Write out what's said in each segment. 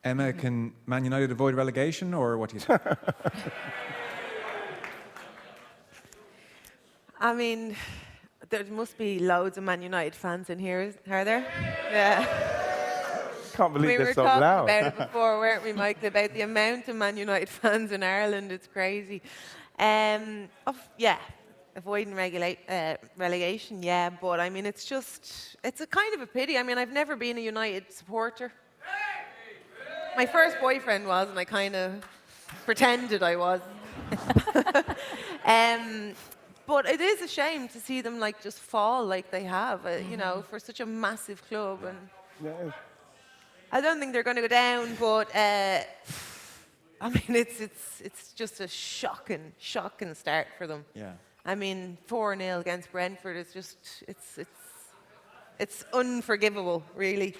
Emma, can Man United avoid relegation, or what do you think? I mean, there must be loads of Man United fans in here, are there? Yeah. Can't believe they're so We were loud. talking about it before, weren't we, Michael, about the amount of Man United fans in Ireland. It's crazy. Yeah, avoiding relegation, yeah, but I mean, it's a kind of a pity. I mean, I've never been a United supporter. My first boyfriend was, and I kind of pretended I was. But it is a shame to see them like just fall like they have, you know, for such a massive club. And Yeah. I don't think they're going to go down, but I mean, it's just a shocking start for them. Yeah. I mean, 4-0 against Brentford is just it's unforgivable, really.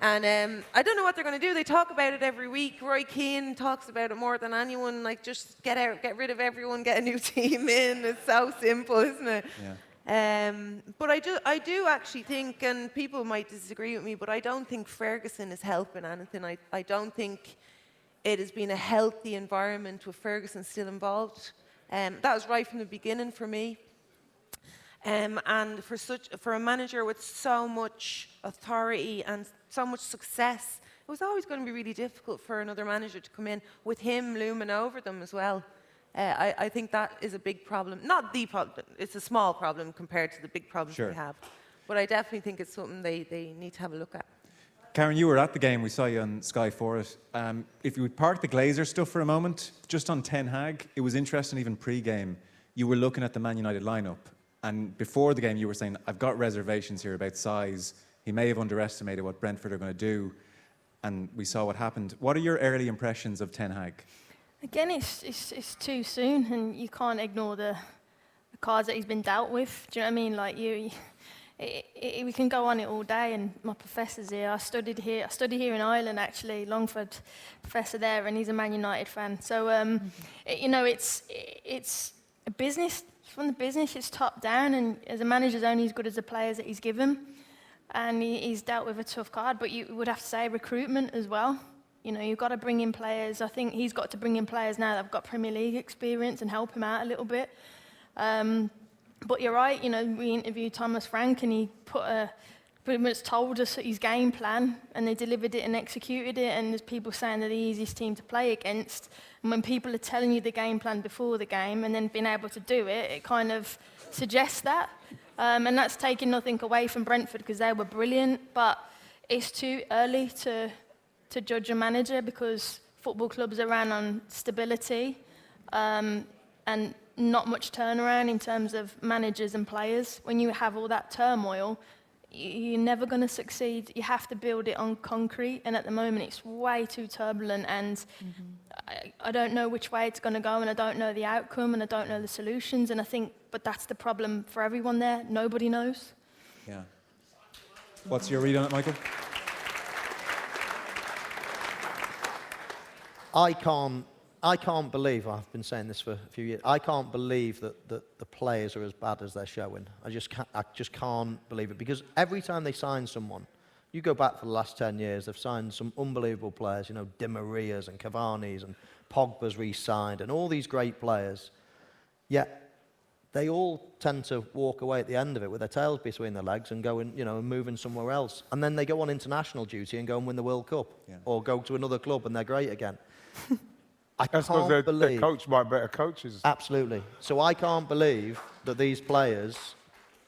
And I don't know what they're going to do. They talk about it every week. Roy Keane talks about it more than anyone. Like, just get out, get rid of everyone, get a new team in. It's so simple, isn't it? Yeah. But I do actually think, and people might disagree with me, but I don't think Ferguson is helping anything. I don't think it has been a healthy environment with Ferguson still involved. That was right from the beginning for me. And for a manager with so much authority and so much success, it was always going to be really difficult for another manager to come in with him looming over them as well. I think that is a big problem. Not the problem, it's a small problem compared to the big problems Sure. they have. But I definitely think it's something they need to have a look at. Karen, you were at the game. We saw you on Sky for it. If you would park the Glazer stuff for a moment, just on Ten Hag, it was interesting even pre-game. You were looking at the Man United lineup, and before the game you were saying, I've got reservations here about size. He may have underestimated what Brentford are going to do, and we saw what happened. What are your early impressions of Ten Hag? Again, it's too soon, and you can't ignore the cards that he's been dealt with. Do you know what I mean? Like we can go on it all day, and my professor's here. I studied here in Ireland, actually, Longford professor there, and he's a Man United fan. So you know, it's a business. From the business, it's top down, and as a manager's only as good as the players that he's given, and he's dealt with a tough card. But you would have to say recruitment as well. You know, you've got to bring in players. I think he's got to bring in players now that have got Premier League experience and help him out a little bit. But you're right, you know, we interviewed Thomas Frank, and he pretty much told us his game plan, and they delivered it and executed it, and there's people saying they're the easiest team to play against. And when people are telling you the game plan before the game and then being able to do it, it kind of suggests that. And that's taking nothing away from Brentford, because they were brilliant, but it's too early to judge a manager, because football clubs are ran on stability and not much turnaround in terms of managers and players. When you have all that turmoil, you're never going to succeed. You have to build it on concrete, and at the moment it's way too turbulent, and I don't know which way it's going to go, and I don't know the outcome, and I don't know the solutions, and I think, but that's the problem for everyone there. Nobody knows. Yeah. What's your read on it, Michael? I can't believe, I've been saying this for a few years, I can't believe that the players are as bad as they're showing. I just can't believe it, because every time they sign someone, you go back for the last 10 years, they've signed some unbelievable players, you know, Di Maria's and Cavani's, and Pogba's re-signed, and all these great players, yet they all tend to walk away at the end of it with their tails between their legs and go and, you know, and moving somewhere else. And then they go on international duty and go and win the World Cup, or go to another club and they're great again. That's because they're coached by better coaches. Absolutely. So I can't believe that these players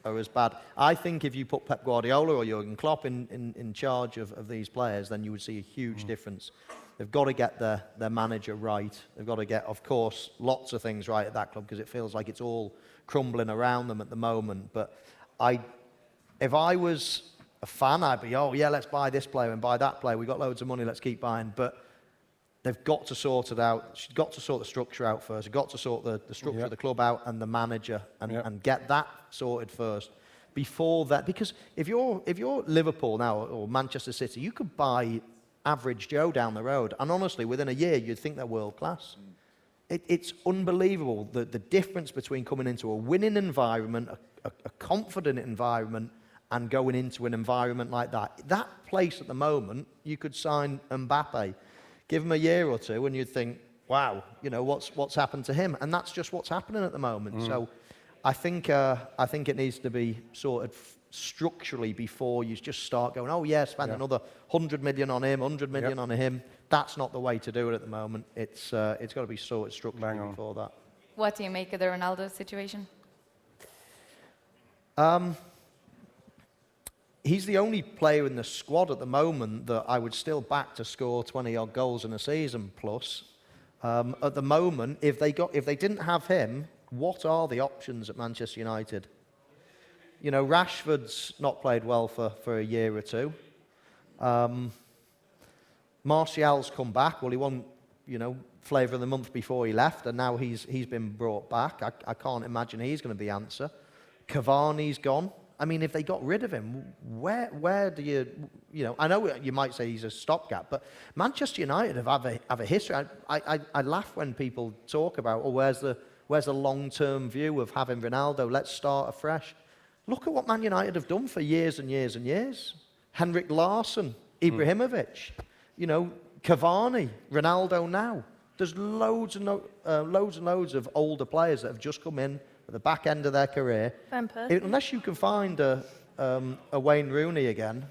are as bad. I think if you put Pep Guardiola or Jurgen Klopp in charge of these players, then you would see a huge difference. They've got to get their manager right. They've got to get, of course, lots of things right at that club, because it feels like it's all crumbling around them at the moment. But if I was a fan, I'd be, oh yeah, let's buy this player and buy that player. We've got loads of money, let's keep buying. But they've got to sort it out. She's got to sort the structure out first. They've got to sort the structure of the club out, and the manager, and get that sorted first. Before that, because if you're Liverpool now or Manchester City, you could buy average Joe down the road, and honestly, within a year, you'd think they're world class. It's unbelievable the difference between coming into a winning environment, a confident environment, and going into an environment like that. That place at the moment, you could sign Mbappe. Give him a year or two and you'd think, wow, you know, what's happened to him? And that's just what's happening at the moment. So I think it needs to be sorted structurally before you just start going, oh yeah, spend another 100 million on him, 100 million on him. That's not the way to do it at the moment. It's got to be sorted structurally before that. What do you make of the Ronaldo situation? He's the only player in the squad at the moment that I would still back to score 20-odd goals in a season plus. At the moment, if they didn't have him, what are the options at Manchester United? You know, Rashford's not played well for a year or two. Martial's come back. Well, he won, you know, flavour of the month before he left, and now he's been brought back. I can't imagine he's going to be the answer. Cavani's gone. I mean, if they got rid of him, where do you know, I know you might say he's a stopgap, but Manchester United have a history. I laugh when people talk about, oh, where's the long-term view of having Ronaldo? Let's start afresh. Look at what Man United have done for years and years and years. Henrik Larsson, Ibrahimovic, you know, Cavani, Ronaldo now. There's loads and loads of older players that have just come in at the back end of their career. Unless you can find a Wayne Rooney again,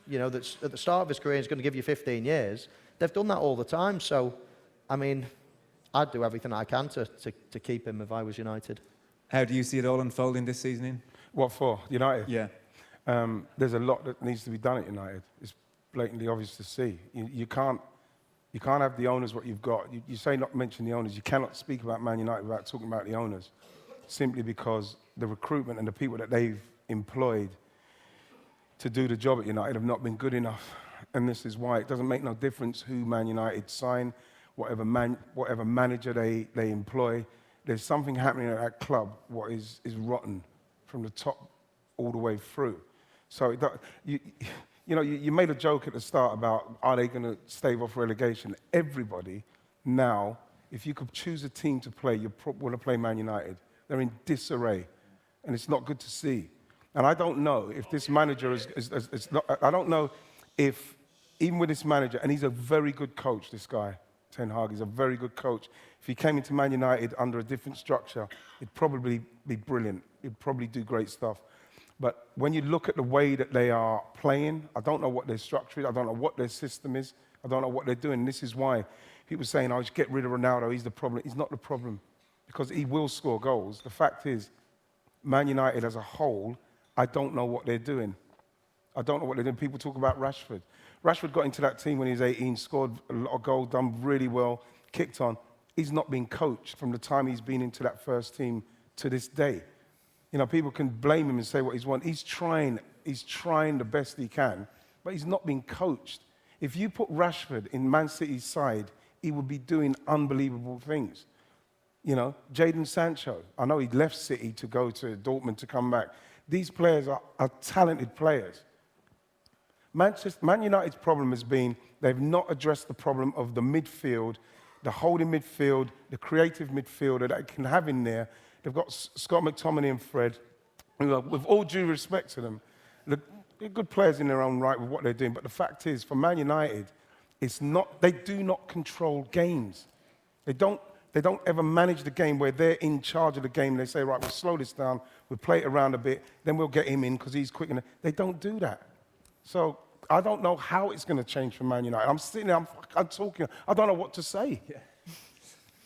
you know, that's at the start of his career is going to give you 15 years. They've done that all the time. So, I mean, I'd do everything I can to keep him if I was United. How do you see it all unfolding this season, Ian? What for? United? Yeah. There's a lot that needs to be done at United. It's blatantly obvious to see. You can't have the owners what you've got. You say not mention the owners. You cannot speak about Man United without talking about the owners, simply because the recruitment and the people that they've employed to do the job at United have not been good enough. And this is why it doesn't make no difference who Man United sign, whatever manager they employ. There's something happening at that club what is rotten from the top all the way through. So you made a joke at the start about, are they going to stave off relegation? Everybody now, if you could choose a team to play, you want to play Man United. They're in disarray, and it's not good to see. And I don't know if this manager is not, I don't know if, even with this manager, and he's a very good coach, this guy, Ten Hag, he's a very good coach. If he came into Man United under a different structure, it'd probably be brilliant. He'd probably do great stuff. But when you look at the way that they are playing, I don't know what their structure is. I don't know what their system is. I don't know what they're doing. And this is why people are saying, oh, just get rid of Ronaldo. He's the problem. He's not the problem, because he will score goals. The fact is, Man United as a whole, I don't know what they're doing. I don't know what they're doing. People talk about Rashford. Rashford got into that team when he was 18, scored a lot of goals, done really well, kicked on. He's not been coached from the time he's been into that first team to this day. You know, people can blame him and say what he's won. He's trying the best he can, but he's not been coached. If you put Rashford in Man City's side, he would be doing unbelievable things. You know, Jadon Sancho, I know he left City to go to Dortmund to come back. These players are talented players. Man United's problem has been they've not addressed the problem of the midfield, the holding midfield, the creative midfielder that they can have in there. They've got Scott McTominay and Fred, who, with all due respect to them, they're good players in their own right with what they're doing. But the fact is, for Man United, they do not control games. They don't ever manage the game where they're in charge of the game. They say, right, we'll slow this down, we'll play it around a bit, then we'll get him in because he's quick. They don't do that. So I don't know how it's going to change for Man United. I'm sitting there, I'm talking, I don't know what to say. Yeah.